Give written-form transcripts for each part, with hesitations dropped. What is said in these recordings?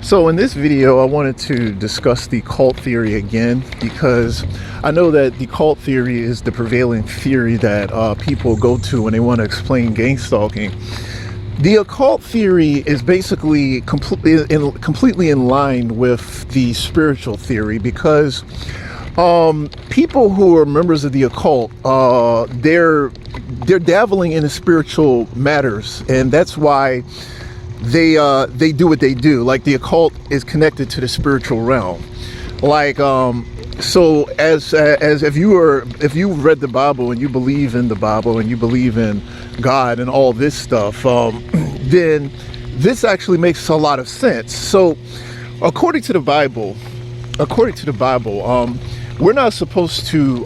So in this video, I wanted to discuss the cult theory again, because I know that the cult theory is the prevailing theory that people go to when they want to explain gang stalking. The occult theory is basically completely in line with the spiritual theory, because people who are members of the occult, they're dabbling in the spiritual matters, and that's why they do what they do. Like, the occult is connected to the spiritual realm. Like, so as if you read the Bible and you believe in the Bible and you believe in God and all this stuff, then this actually makes a lot of sense. So according to the Bible, we're not supposed to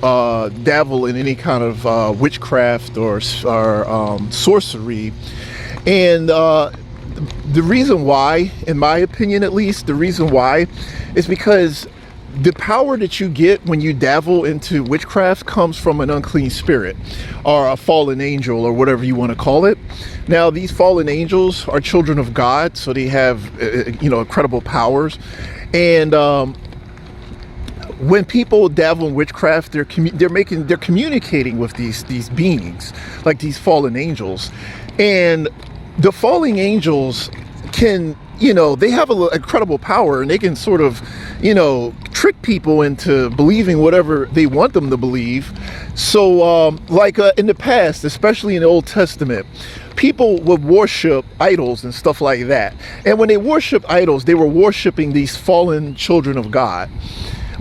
dabble in any kind of witchcraft or sorcery. And the reason why, in my opinion at least, the reason why is because the power that you get when you dabble into witchcraft comes from an unclean spirit or a fallen angel or whatever you want to call it. Now, these fallen angels are children of God, so they have incredible powers. And when people dabble in witchcraft, they're communicating with these beings, like these fallen angels. And the fallen angels can, they have an incredible power, and they can sort of, trick people into believing whatever they want them to believe. So in the past, especially in the Old Testament, people would worship idols and stuff like that. And when they worship idols, they were worshiping these fallen children of God.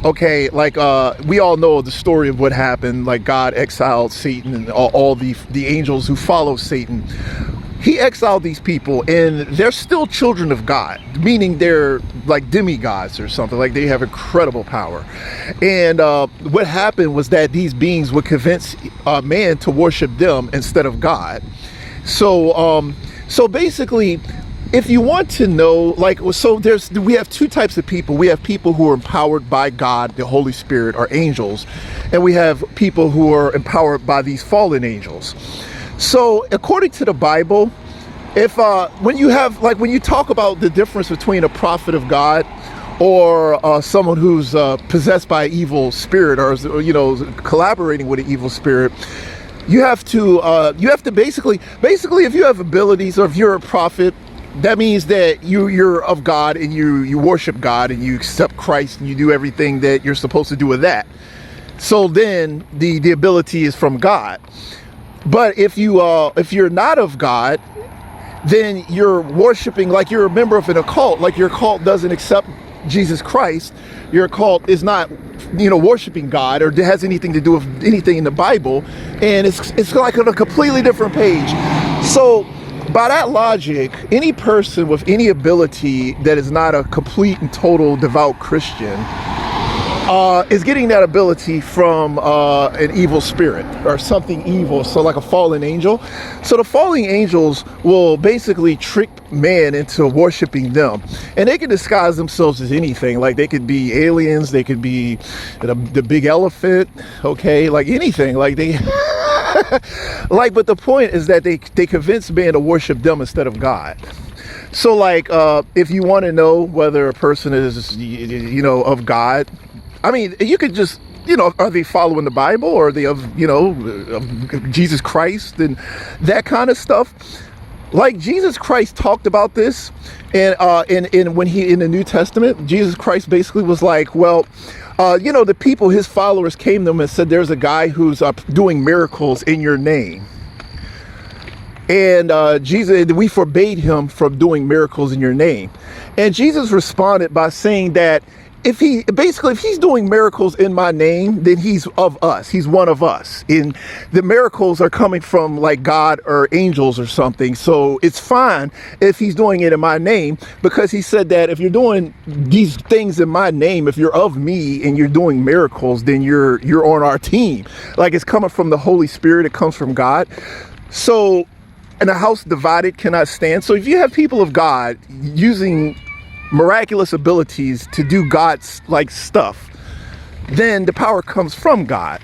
Okay, like we all know the story of what happened. Like, God exiled Satan and all the angels who follow Satan. He exiled these people, and they're still children of God, meaning they're like demigods or something. Like, they have incredible power. And what happened was that these beings would convince man to worship them instead of God. So basically, if you want to know, we have two types of people. We have people who are empowered by God, the Holy Spirit, or angels, and we have people who are empowered by these fallen angels. So according to the Bible, if when you talk about the difference between a prophet of God or someone who's possessed by an evil spirit, or collaborating with an evil spirit, you have to basically if you have abilities, or if you're a prophet, that means that you're of God, and you worship God, and you accept Christ, and you do everything that you're supposed to do with that. So then the ability is from God. But if you're not of God, then you're worshiping, like you're a member of an occult. Like, your cult doesn't accept Jesus Christ. Your cult is not, worshiping God, or has anything to do with anything in the Bible, and it's like on a completely different page. So by that logic, any person with any ability that is not a complete and total devout Christian is getting that ability from an evil spirit or something evil, so like a fallen angel. So the fallen angels will basically trick man into worshiping them, and they can disguise themselves as anything. Like, they could be aliens, they could be the big elephant, okay, like anything. Like, they but the point is that they convince man to worship them instead of God. So if you want to know whether a person is of God, I mean, you could just, are they following the Bible, or are they of Jesus Christ and that kind of stuff? Like, Jesus Christ talked about this, and when he in the New Testament, Jesus Christ basically was like, well, the people, his followers, came to him and said, there's a guy who's doing miracles in your name. And we forbade him from doing miracles in your name. And Jesus responded by saying that if he's doing miracles in my name, then he's of us. He's one of us. And the miracles are coming from like God or angels or something. So it's fine if he's doing it in my name, because he said that if you're doing these things in my name, if you're of me and you're doing miracles, then you're on our team. Like, it's coming from the Holy Spirit. It comes from God. So, and a house divided cannot stand. So if you have people of God using miraculous abilities to do God's like stuff, then the power comes from God.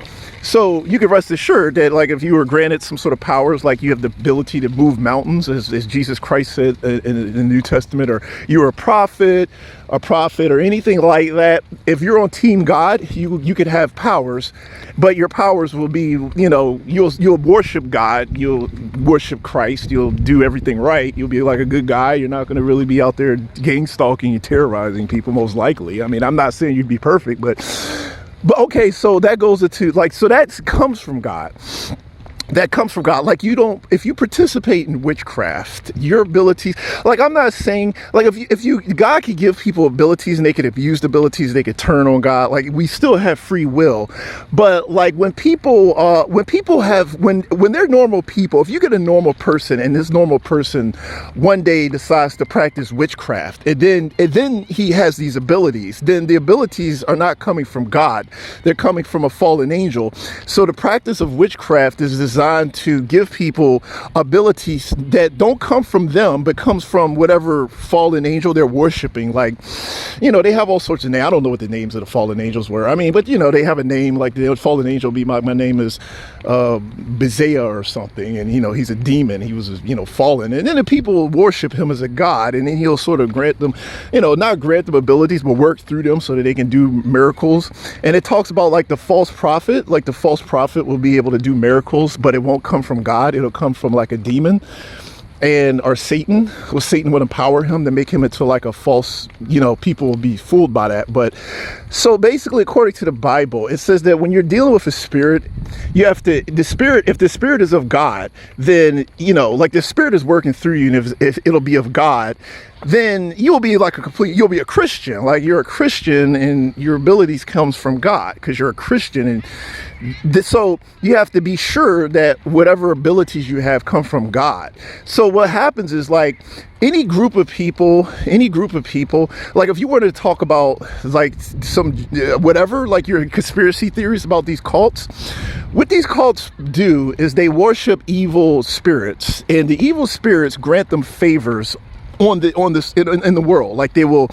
So you can rest assured that, like, if you were granted some sort of powers, like you have the ability to move mountains, as Jesus Christ said in the New Testament, or you're a prophet, or anything like that. If you're on Team God, you could have powers, but your powers will be, you'll worship God, you'll worship Christ, you'll do everything right, you'll be like a good guy. You're not going to really be out there gang stalking and terrorizing people, most likely. I mean, I'm not saying you'd be perfect, but okay, so that goes into, like, so that comes from God. That comes from God. Like, if you participate in witchcraft, your abilities, like, I'm not saying, like, if you God could give people abilities and they could abuse the abilities, they could turn on God. Like, we still have free will. But like, when they're normal people, if you get a normal person and this normal person one day decides to practice witchcraft, and then he has these abilities, then the abilities are not coming from God. They're coming from a fallen angel. So the practice of witchcraft is designed to give people abilities that don't come from them, but comes from whatever fallen angel they're worshiping. Like, they have all sorts of names. I don't know what the names of the fallen angels were. I mean, but they have a name, like the fallen angel be my name is Bezea or something, and he's a demon. He was fallen, and then the people worship him as a god, and then he'll sort of grant them, not grant them abilities, but work through them so that they can do miracles. And it talks about, like, the false prophet. Like, the false prophet will be able to do miracles, but it won't come from God. It'll come from, like, a demon or Satan. Well, Satan would empower him to make him into, like, a false, people will be fooled by that. But so basically, according to the Bible, it says that when you're dealing with a spirit, you have to, if the spirit is of God, then, like, the spirit is working through you, and if it'll be of God, then you'll be like you'll be a Christian. Like, you're a Christian and your abilities comes from God because you're a Christian. And so you have to be sure that whatever abilities you have come from God. So what happens is, like, any group of people, like, if you were to talk about, like, some whatever, like, your conspiracy theories about these cults, what these cults do is they worship evil spirits, and the evil spirits grant them favors in the world. Like, they will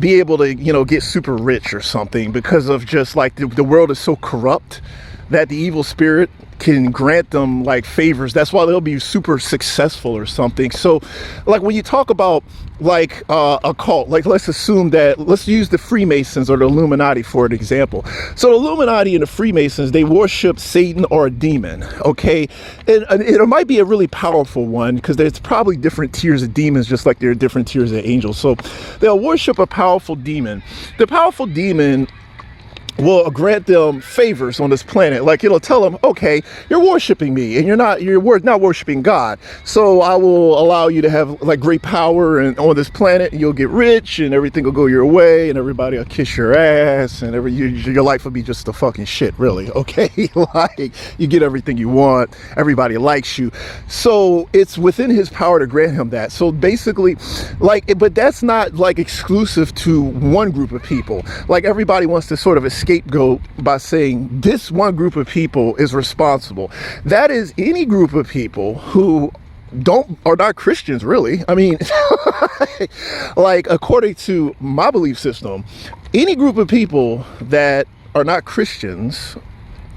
be able to, get super rich or something because of just, like, the world is so corrupt that the evil spirit can grant them, like, favors. That's why they'll be super successful or something. So, like, when you talk about, like, a cult, like, let's use the Freemasons or the Illuminati for an example. So the Illuminati and the Freemasons, they worship Satan or a demon, okay? And it might be a really powerful one, because there's probably different tiers of demons, just like there are different tiers of angels. So they'll worship a powerful demon. The powerful demon will grant them favors on this planet. Like, it'll tell them, okay, you're worshiping me and you're not worshiping God. So I will allow you to have, like, great power and on this planet, and you'll get rich and everything will go your way and everybody will kiss your ass and your life will be just a fucking shit, really. Okay. Like, you get everything you want. Everybody likes you. So it's within his power to grant him that. So basically, like, but that's not, like, exclusive to one group of people. Like, everybody wants to sort of scapegoat by saying this one group of people is responsible. That is any group of people who are not Christians, really. I mean, like, according to my belief system, any group of people that are not Christians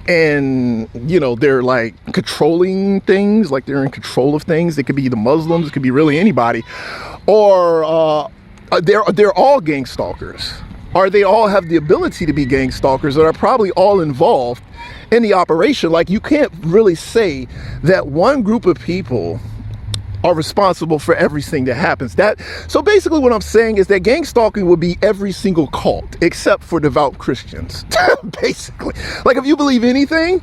and, they're, like, controlling things, like, they're in control of things. It could be the Muslims, it could be really anybody, or they're all gang stalkers. Or they all have the ability to be gang stalkers that are probably all involved in the operation. Like, you can't really say that one group of people are responsible for everything that happens. So basically what I'm saying is that gang stalking would be every single cult except for devout Christians. Basically, like, if you believe anything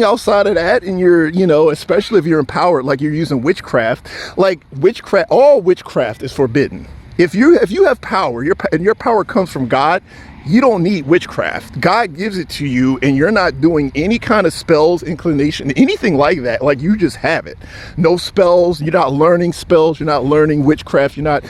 outside of that, and you're, especially if you're empowered, like, you're using witchcraft, all witchcraft is forbidden. If you have power, and your power comes from God, you don't need witchcraft. God gives it to you, and you're not doing any kind of spells, inclination, anything like that. Like, you just have it. No spells. You're not learning spells. You're not learning witchcraft. You're not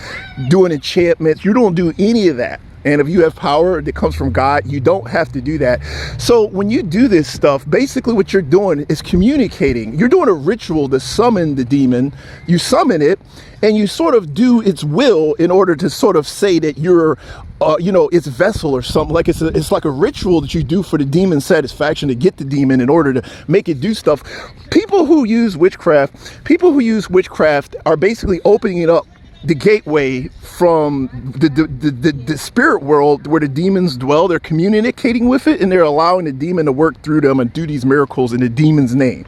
doing enchantments. You don't do any of that. And if you have power that comes from God, you don't have to do that. So when you do this stuff, basically what you're doing is communicating. You're doing a ritual to summon the demon. You summon it and you sort of do its will in order to sort of say that you're, its vessel or something. Like it's like a ritual that you do for the demon's satisfaction, to get the demon in order to make it do stuff. People who use witchcraft are basically opening it up, the gateway from the spirit world where the demons dwell. They're communicating with it, and they're allowing the demon to work through them and do these miracles in the demon's name.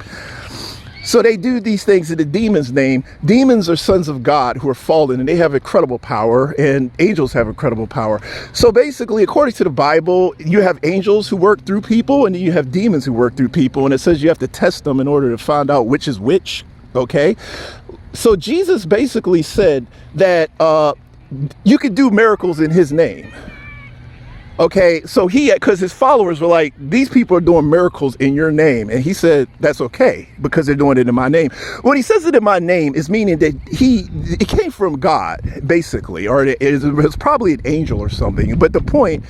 So they do these things in the demon's name. Demons are sons of God who are fallen, and they have incredible power, and angels have incredible power. So basically, according to the Bible, you have angels who work through people, and then you have demons who work through people, and it says you have to test them in order to find out which is which. Okay, so Jesus basically said that you could do miracles in his name. Okay, so because his followers were like, these people are doing miracles in your name. And he said, that's okay, because they're doing it in my name. When he says it in my name, is meaning that it came from God, basically, or it was probably an angel or something. But the point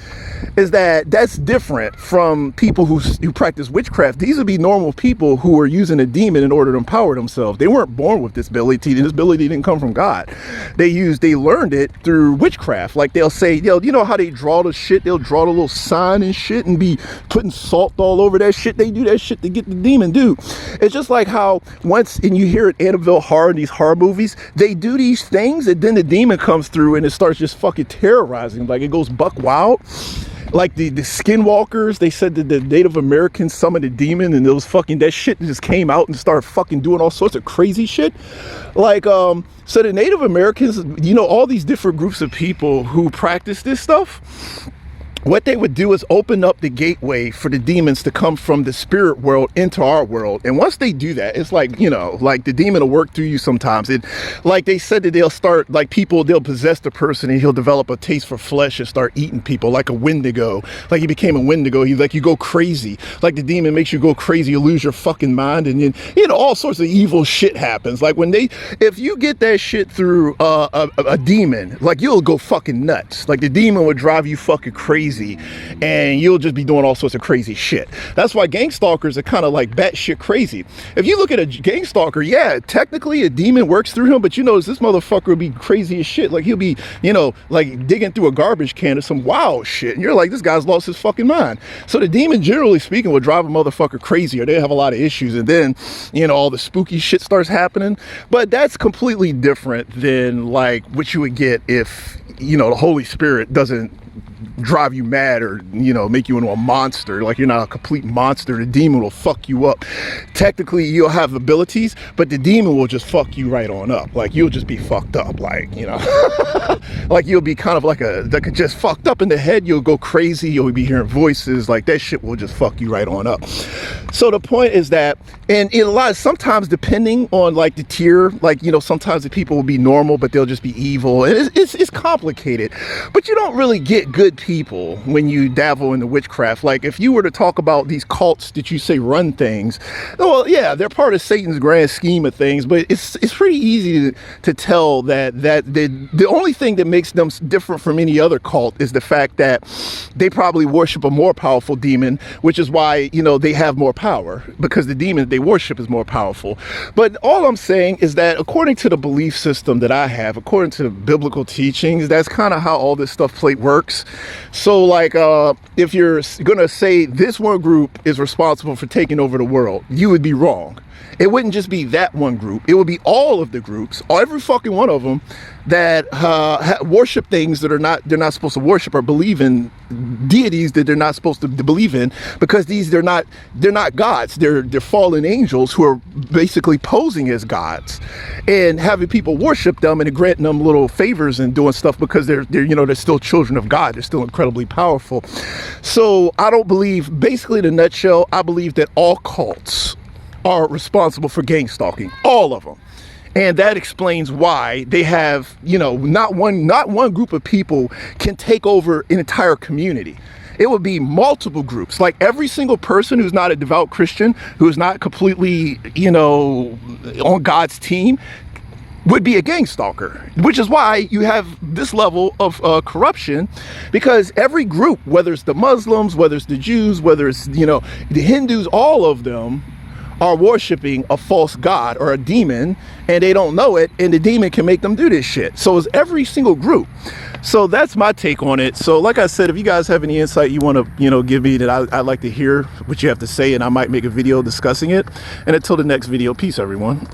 is that that's different from people who practice witchcraft. These would be normal people who are using a demon in order to empower themselves. They weren't born with this ability. This ability didn't come from God. They learned it through witchcraft. Like they'll say, you know how they draw the shit? They'll draw the little sign and shit and be putting salt all over that shit. They do that shit to get the demon, dude. It's just like how and you hear it, Annabelle horror, in these horror movies, they do these things and then the demon comes through and it starts just fucking terrorizing. Like it goes buck wild. Like the skinwalkers, they said that the Native Americans summoned a demon, and that shit just came out and started fucking doing all sorts of crazy shit. Like, so the Native Americans, all these different groups of people who practice this stuff, what they would do is open up the gateway for the demons to come from the spirit world into our world. And once they do that, it's like, like the demon will work through you sometimes. Like they said that they'll possess the person and he'll develop a taste for flesh and start eating people like a Wendigo. Like he became a Wendigo. You go crazy. Like the demon makes you go crazy. You lose your fucking mind. And then, all sorts of evil shit happens. Like if you get that shit through a demon, like you'll go fucking nuts. Like the demon would drive you fucking crazy. And you'll just be doing all sorts of crazy shit. That's why gang stalkers are kind of like batshit crazy. If you look at a gang stalker, yeah, technically a demon works through him, but this motherfucker will be crazy as shit. Like he'll be, like digging through a garbage can or some wild shit. And you're like, this guy's lost his fucking mind. So the demon, generally speaking, will drive a motherfucker crazy, or they have a lot of issues. And then, all the spooky shit starts happening. But that's completely different than like what you would get if, the Holy Spirit doesn't drive you mad or make you into a monster. Like you're not a complete monster. The demon will fuck you up. Technically you'll have abilities, but the demon will just fuck you right on up. Like you'll just be fucked up, like like you'll be kind of like just fucked up in the head. You'll go crazy. You'll be hearing voices. Like that shit will just fuck you right on up. So the point is that, and sometimes depending on like the tier, like sometimes the people will be normal but they'll just be evil, and it's complicated. But you don't really get good people when you dabble in the witchcraft. Like if you were to talk about these cults that you say run things, well, yeah, they're part of Satan's grand scheme of things, but it's pretty easy to tell that the only thing that makes them different from any other cult is the fact that they probably worship a more powerful demon, which is why they have more power, because the demon they worship is more powerful. But all I'm saying is that according to the belief system that I have, according to biblical teachings, that's kind of how all this stuff works. So like if you're gonna say this one group is responsible for taking over the world, you would be wrong. It wouldn't just be that one group. It would be all of the groups, every fucking one of them that worship things that they're not supposed to worship, or believe in deities that they're not supposed to believe in, because they're not gods. They're fallen angels who are basically posing as gods and having people worship them and granting them little favors and doing stuff because they're still children of God. They're still incredibly powerful. So I don't believe, basically in a nutshell, I believe that all cults are responsible for gang stalking, all of them. And that explains why they have, not one group of people can take over an entire community. It would be multiple groups. Like every single person who's not a devout Christian, who's not completely, on God's team, would be a gang stalker, which is why you have this level of corruption, because every group, whether it's the Muslims, whether it's the Jews, whether it's, you know, the Hindus, all of them are worshiping a false god or a demon, and they don't know it, and the demon can make them do this shit. So it's every single group. So that's my take on it. So like I said, if you guys have any insight you want to, you know, give me, that I'd like to hear what you have to say, and I might make a video discussing it. And until the next video, peace everyone.